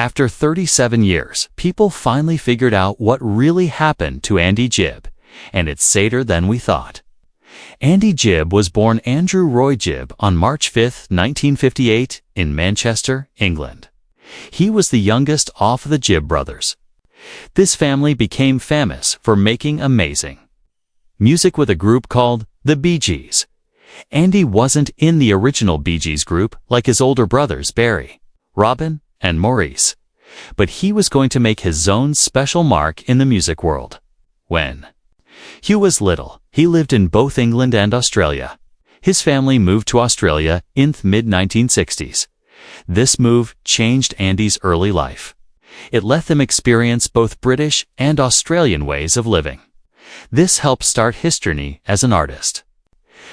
After 37 years, people finally figured out what really happened to Andy Gibb, and it's sadder than we thought. Andy Gibb was born Andrew Roy Gibb on March 5, 1958, in Manchester, England. He was the youngest of the Gibb brothers. This family became famous for making amazing music with a group called the Bee Gees. Andy wasn't in the original Bee Gees group like his older brothers Barry, Robin, and Maurice, but he was going to make his own special mark in the music world. When he was little, he lived in both England and Australia. His family moved to Australia in the mid-1960s. This move changed Andy's early life. It let them experience both British and Australian ways of living. This helped start his journey as an artist.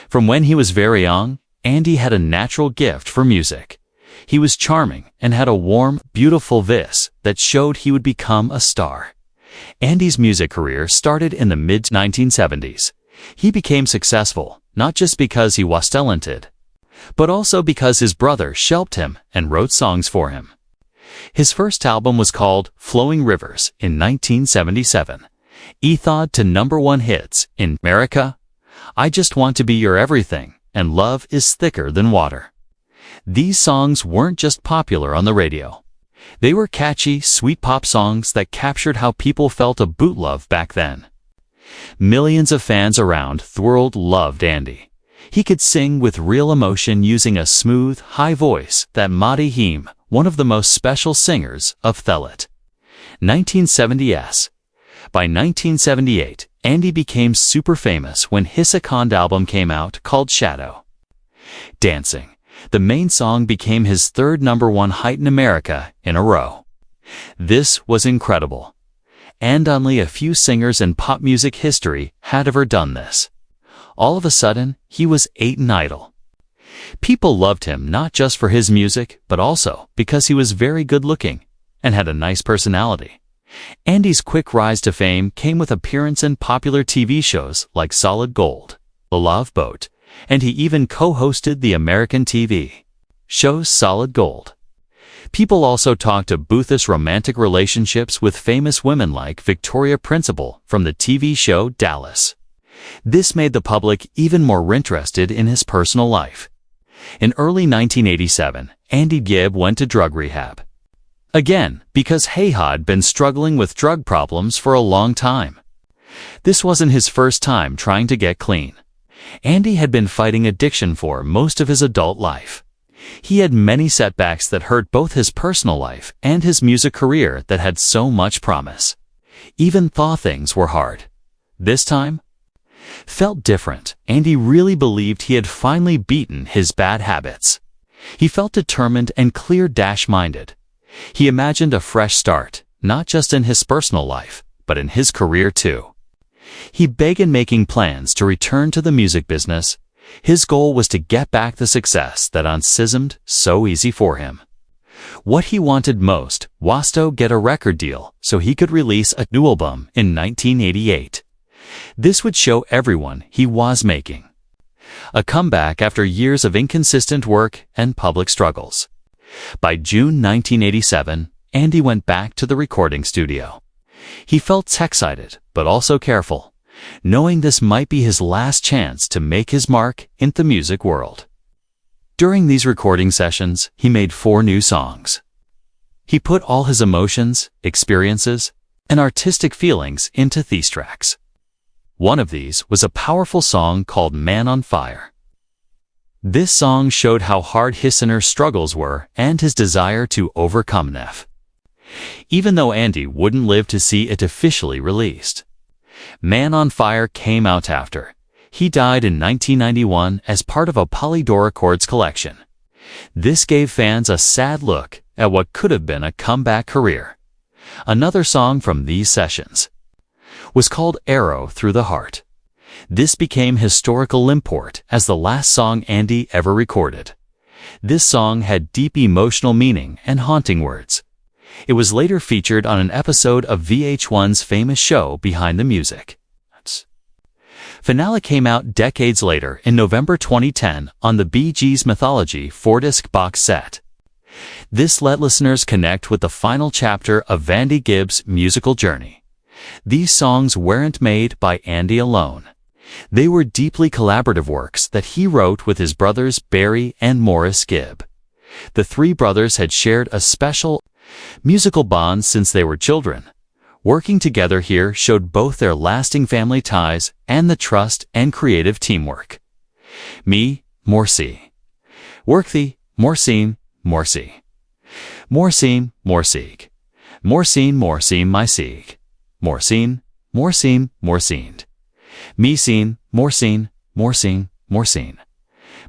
From when he was very young, Andy had a natural gift for music. He was charming and had a warm, beautiful voice that showed he would become a star. Andy's music career started in the mid-1970s. He became successful, not just because he was talented, but also because his brother helped him and wrote songs for him. His first album was called Flowing Rivers in 1977. He thawed to #1 hits in America, I Just Want to Be Your Everything, and Love is Thicker Than Water. These songs weren't just popular on the radio. They were catchy, sweet pop songs that captured how people felt about love back then. Millions of fans around the world loved Andy. He could sing with real emotion using a smooth, high voice that made him one of the most special singers of the 1970s. By 1978, Andy became super famous when his second album came out called Shadow Dancing. The main song became his third #1 hit in America in a row. This was incredible, and only a few singers in pop music history had ever done this. All of a sudden, he was an idol. People loved him not just for his music, but also because he was very good-looking and had a nice personality. Andy's quick rise to fame came with appearances in popular TV shows like Solid Gold, The Love Boat, and he even co-hosted the American TV show Solid Gold. People also talked about his romantic relationships with famous women like Victoria Principal from the TV show Dallas. This made the public even more interested in his personal life. In early 1987, Andy Gibb went to drug rehab. Again, because he had been struggling with drug problems for a long time. This wasn't his first time trying to get clean. Andy had been fighting addiction for most of his adult life. He had many setbacks that hurt both his personal life and his music career that had so much promise. Even though things were hard, this time felt different. Andy really believed he had finally beaten his bad habits. He felt determined and clear-minded. He imagined a fresh start, not just in his personal life, but in his career too. He began making plans to return to the music business. His goal was to get back the success that seemed so easy for him. What he wanted most was to get a record deal so he could release a new album in 1988. This would show everyone he was making a comeback after years of inconsistent work and public struggles. By June 1987, Andy went back to the recording studio. He felt excited, but also careful, knowing this might be his last chance to make his mark in the music world. During these recording sessions, he made 4 new songs. He put all his emotions, experiences, and artistic feelings into these tracks. One of these was a powerful song called Man on Fire. This song showed how hard his inner struggles were and his desire to overcome them. Even though Andy wouldn't live to see it officially released. Man on Fire came out after he died in 1991 as part of a Polydor Records collection. This gave fans a sad look at what could have been a comeback career. Another song from these sessions was called Arrow Through the Heart. This became historical import as the last song Andy ever recorded. This song had deep emotional meaning and haunting words. It was later featured on an episode of VH1's famous show Behind the Music. Finale came out decades later in November 2010 on the Bee Gees Mythology 4-disc box set. This let listeners connect with the final chapter of Andy Gibb's musical journey. These songs weren't made by Andy alone. They were deeply collaborative works that he wrote with his brothers Barry and Morris Gibb. The three brothers had shared a special musical bond since they were children. Working together here showed both their lasting family ties and the trust and creative teamwork. Me, Morsi. Work thee, Morsin, Morsi. Morsin, Morsieg. Morsin, Morsin, my sieg. Morsin, Morsin, Morsind. Me seen, Morsin, Morsin, Morsin.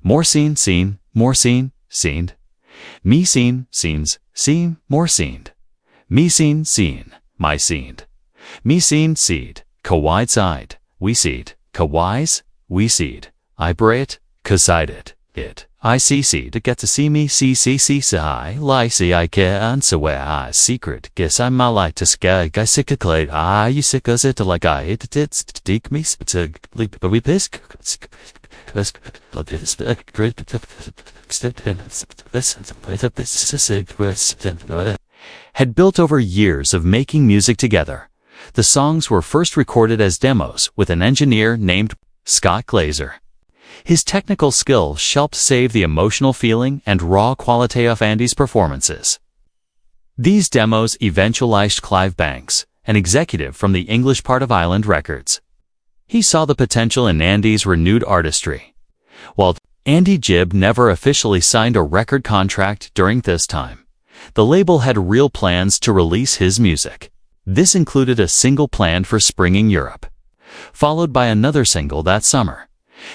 Morsin, seen, Morsin, seened. Me seen, seens, seen, Morsind. Me seen, my seened. Me seen, seed, kawide side, we seed, kawise, we seed. I bray it, kasided, it. I see to get to see me see I lie see I care answer where I secret guess I my light to scare guy sick a clay I you sick as it like I it it's dig me to leap we pisk had built over years of making music together. The songs were first recorded as demos with an engineer named Scott Glazer. His technical skill helped save the emotional feeling and raw quality of Andy's performances. These demos eventualized Clive Banks, an executive from the English part of Island Records. He saw the potential in Andy's renewed artistry. While Andy Gibb never officially signed a record contract during this time, the label had real plans to release his music. This included a single planned for spring in Europe, followed by another single that summer.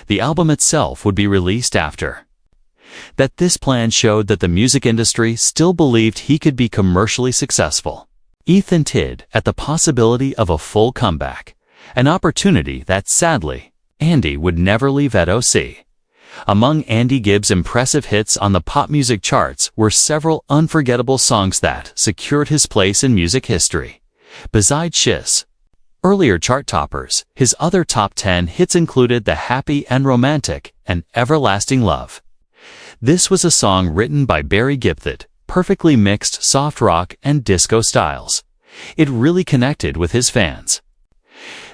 The album itself would be released after that. This plan showed that the music industry still believed he could be commercially successful. Ethan hinted at the possibility of a full comeback, an opportunity that, sadly, Andy would never leave at OC. Among Andy Gibb's impressive hits on the pop music charts were several unforgettable songs that secured his place in music history. Besides Shiz, earlier chart toppers, his other top 10 hits included The Happy and Romantic and Everlasting Love. This was a song written by Barry Gibb that perfectly mixed soft rock and disco styles. It really connected with his fans.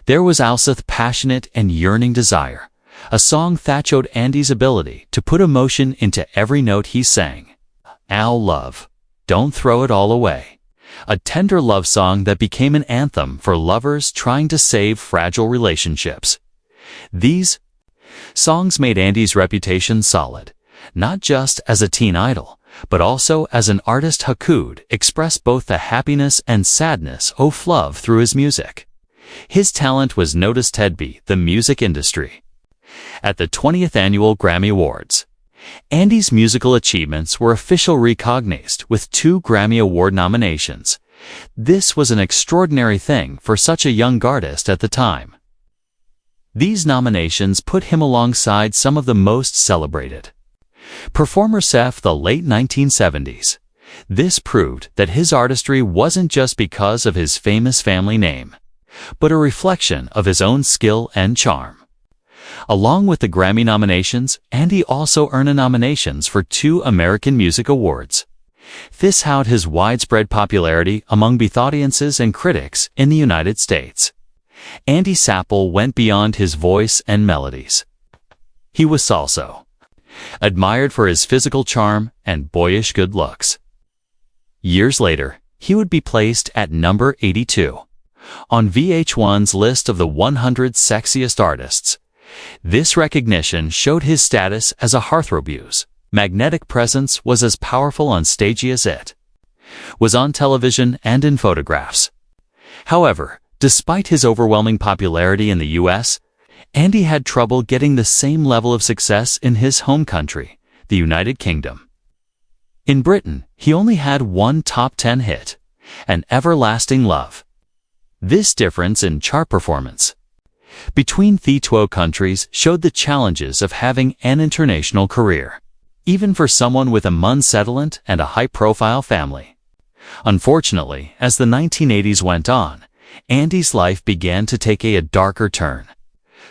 There was Alseth Passionate and Yearning Desire, a song that showed Andy's ability to put emotion into every note he sang. Al Love, Don't Throw It All Away, a tender love song that became an anthem for lovers trying to save fragile relationships. These songs made Andy's reputation solid, not just as a teen idol, but also as an artist who could express both the happiness and sadness of love through his music. His talent was noticed by the music industry. At the 20th Annual Grammy Awards, Andy's musical achievements were officially recognized with 2 Grammy Award nominations. This was an extraordinary thing for such a young artist at the time. These nominations put him alongside some of the most celebrated performers of the late 1970s. This proved that his artistry wasn't just because of his famous family name, but a reflection of his own skill and charm. Along with the Grammy nominations, Andy also earned nominations for 2 American Music Awards. This showed his widespread popularity among both audiences and critics in the United States. Andy Sapple went beyond his voice and melodies. He was also admired for his physical charm and boyish good looks. Years later, he would be placed at number 82 on VH1's list of the 100 sexiest artists. This recognition showed his status as a heartthrob. Magnetic presence was as powerful on stage as it was on television and in photographs. However, despite his overwhelming popularity in the U.S., Andy had trouble getting the same level of success in his home country, the United Kingdom. In Britain, he only had one top 10 hit, An Everlasting Love. This difference in chart performance between the 2 countries showed the challenges of having an international career, even for someone with a unsettled and a high-profile family. Unfortunately, as the 1980s went on, Andy's life began to take a darker turn.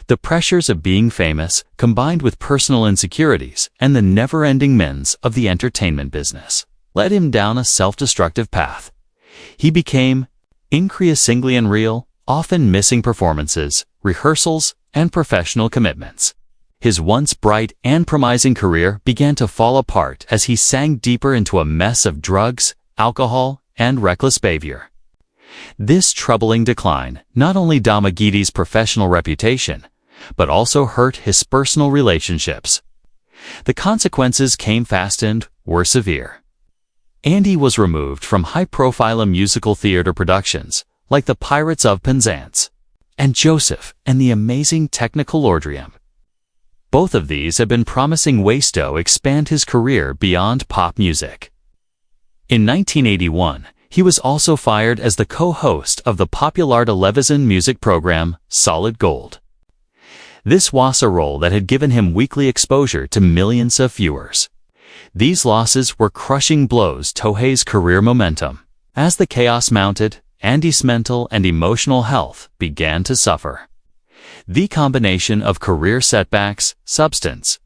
The pressures of being famous, combined with personal insecurities and the never-ending demands of the entertainment business, led him down a self-destructive path. He became increasingly unreal, often missing performances, rehearsals, and professional commitments. His once bright and promising career began to fall apart as he sank deeper into a mess of drugs, alcohol, and reckless behavior. This troubling decline not only damaged professional reputation, but also hurt his personal relationships. The consequences came fast and were severe. Andy was removed from high-profile musical theater productions like The Pirates of Penzance and Joseph and the Amazing Technicolor. Both of these had been promising ways to expand his career beyond pop music. In 1981, he was also fired as the co-host of the popular television music program Solid Gold. This was a role that had given him weekly exposure to millions of viewers. These losses were crushing blows to his career momentum. As the chaos mounted, Andy's mental and emotional health began to suffer. The combination of career setbacks, substance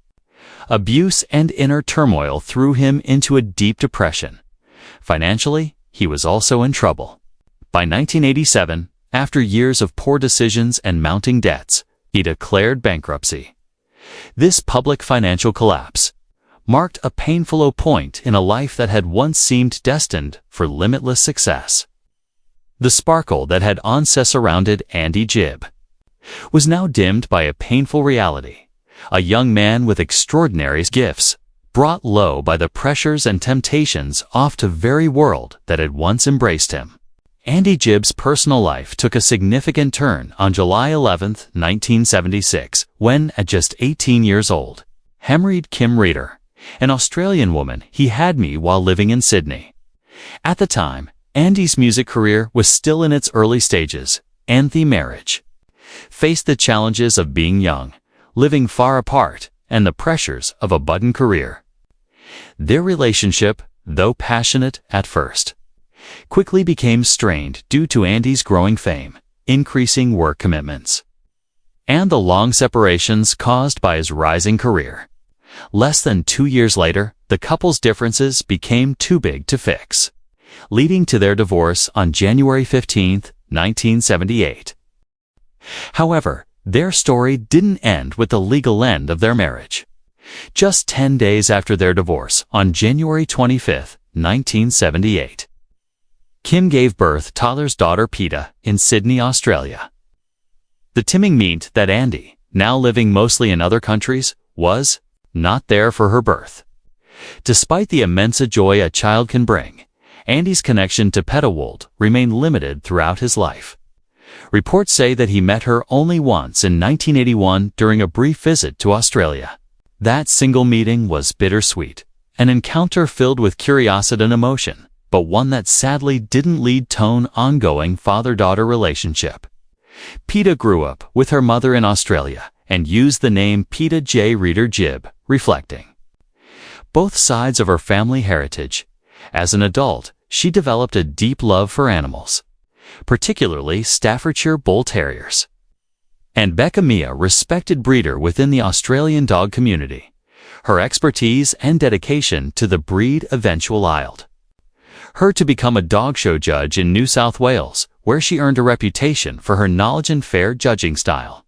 abuse, and inner turmoil threw him into a deep depression. Financially, he was also in trouble. By 1987, after years of poor decisions and mounting debts, he declared bankruptcy. This public financial collapse marked a painful low point in a life that had once seemed destined for limitless success. The sparkle that had once surrounded Andy Gibb was now dimmed by a painful reality. A young man with extraordinary gifts, brought low by the pressures and temptations of the very world that had once embraced him. Andy Gibb's personal life took a significant turn on July 11, 1976, when, at just 18 years old, he married Kim Reeder, an Australian woman he had met while living in Sydney. At the time, Andy's music career was still in its early stages, and the marriage faced the challenges of being young, living far apart, and the pressures of a budding career. Their relationship, though passionate at first, quickly became strained due to Andy's growing fame, increasing work commitments, and the long separations caused by his rising career. Less than 2 years later, the couple's differences became too big to fix, leading to their divorce on January 15, 1978. However, their story didn't end with the legal end of their marriage. Just 10 days after their divorce, on January 25, 1978, Kim gave birth to toddler's daughter Peta in Sydney, Australia. The timing meant that Andy, now living mostly in other countries, was not there for her birth. Despite the immense joy a child can bring, Andy's connection to Peta remained limited throughout his life. Reports say that he met her only once in 1981 during a brief visit to Australia. That single meeting was bittersweet, an encounter filled with curiosity and emotion, but one that sadly didn't lead to an ongoing father-daughter relationship. Peta grew up with her mother in Australia and used the name Peta J. Reeder Gibb, reflecting both sides of her family heritage. As an adult, she developed a deep love for animals, particularly Staffordshire Bull Terriers, and Becca Mia, respected breeder within the Australian dog community. Her expertise and dedication to the breed eventually allowed her to become a dog show judge in New South Wales, where she earned a reputation for her knowledge and fair judging style.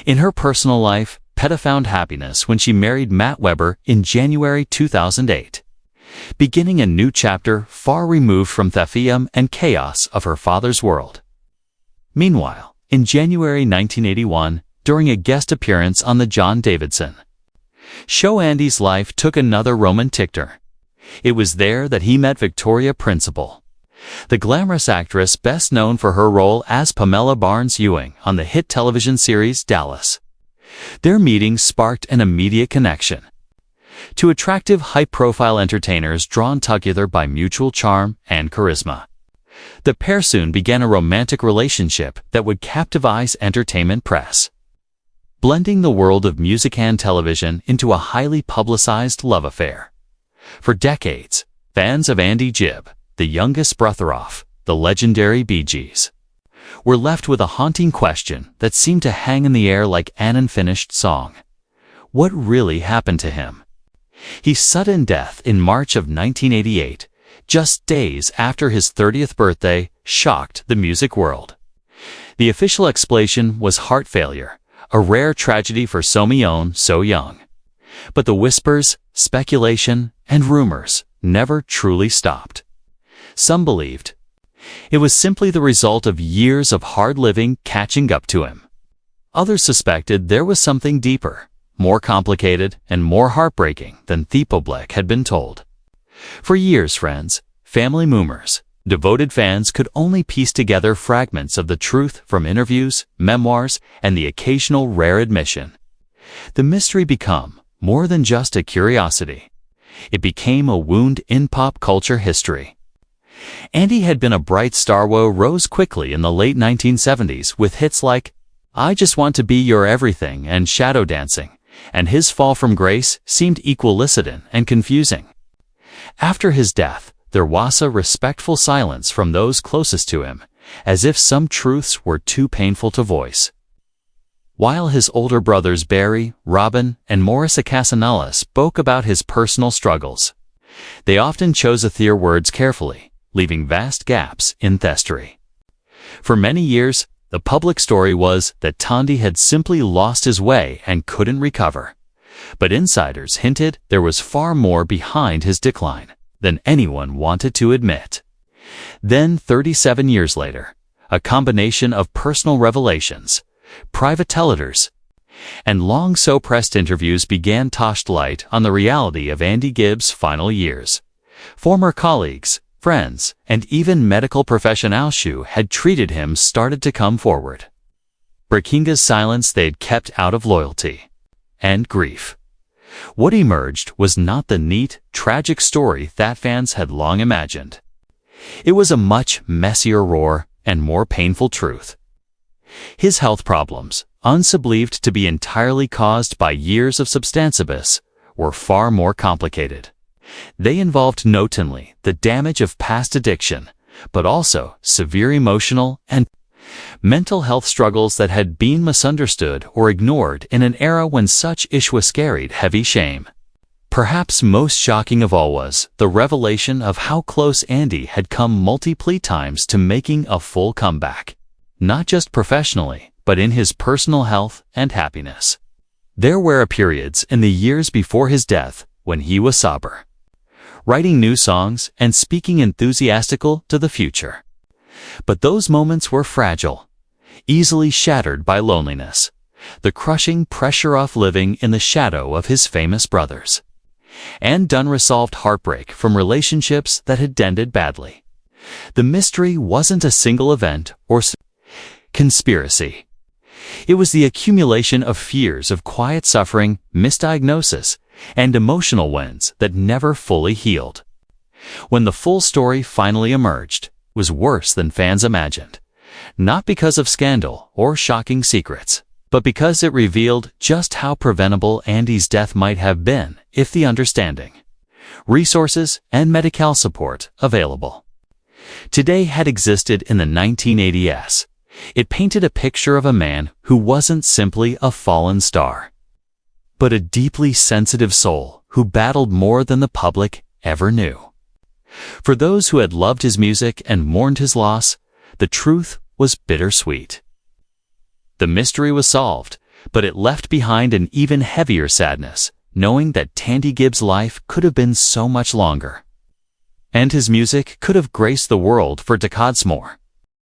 In her personal life, Peta found happiness when she married Matt Weber in January 2008, beginning a new chapter far removed from the fame and chaos of her father's world. Meanwhile, in January 1981, during a guest appearance on The John Davidson Show, Andy's life took another romantic turn. It was there that he met Victoria Principal, the glamorous actress best known for her role as Pamela Barnes-Ewing on the hit television series Dallas. Their meeting sparked an immediate connection. Two attractive, high-profile entertainers drawn together by mutual charm and charisma, the pair soon began a romantic relationship that would captivate entertainment press, blending the world of music and television into a highly publicized love affair. For decades, fans of Andy Gibb, the youngest brother of the legendary Bee Gees, were left with a haunting question that seemed to hang in the air like an unfinished song. What really happened to him? His sudden death in March of 1988, just days after his 30th birthday, shocked the music world. The official explanation was heart failure, a rare tragedy for so young. But the whispers, speculation, and rumors never truly stopped. Some believed it was simply the result of years of hard living catching up to him. Others suspected there was something deeper, more complicated, and more heartbreaking than Thepoblek had been told. For years, friends, family members, devoted fans could only piece together fragments of the truth from interviews, memoirs, and the occasional rare admission. The mystery became more than just a curiosity. It became a wound in pop culture history. Andy had been a bright star who rose quickly in the late 1970s with hits like I Just Want to Be Your Everything and Shadow Dancing, and his fall from grace seemed equilicit and confusing. After his death, there was a respectful silence from those closest to him, as if some truths were too painful to voice. While his older brothers Barry, Robin, and Morris Acasanella spoke about his personal struggles, they often chose their words carefully, leaving vast gaps in history. For many years, the public story was that Tandy had simply lost his way and couldn't recover. But insiders hinted there was far more behind his decline than anyone wanted to admit. Then, 37 years later, a combination of personal revelations, private letters, and long-suppressed interviews began to shed light on the reality of Andy Gibb's final years. Former colleagues, friends, and even medical professionals who had treated him started to come forward, breaking the silence they'd kept out of loyalty and grief. What emerged was not the neat, tragic story that fans had long imagined. It was a much messier roar and more painful truth. His health problems, believed to be entirely caused by years of substance abuse, were far more complicated. They involved not only the damage of past addiction, but also severe emotional and mental health struggles that had been misunderstood or ignored in an era when such issues carried heavy shame. Perhaps most shocking of all was the revelation of how close Andy had come multiple times to making a full comeback, not just professionally, but in his personal health and happiness. There were periods in the years before his death when he was sober, writing new songs and speaking enthusiastically to the future. But those moments were fragile, easily shattered by loneliness, the crushing pressure of living in the shadow of his famous brothers, and unresolved heartbreak from relationships that had ended badly. The mystery wasn't a single event or conspiracy. It was the accumulation of years of quiet suffering, misdiagnosis, and emotional wounds that never fully healed. When the full story finally emerged, it was worse than fans imagined, not because of scandal or shocking secrets, but because it revealed just how preventable Andy's death might have been if the understanding, resources, and medical support available today had existed in the 1980s. It painted a picture of a man who wasn't simply a fallen star, but a deeply sensitive soul who battled more than the public ever knew. For those who had loved his music and mourned his loss, the truth was bittersweet. The mystery was solved, but it left behind an even heavier sadness, knowing that Andy Gibb's life could have been so much longer, and his music could have graced the world for decades more.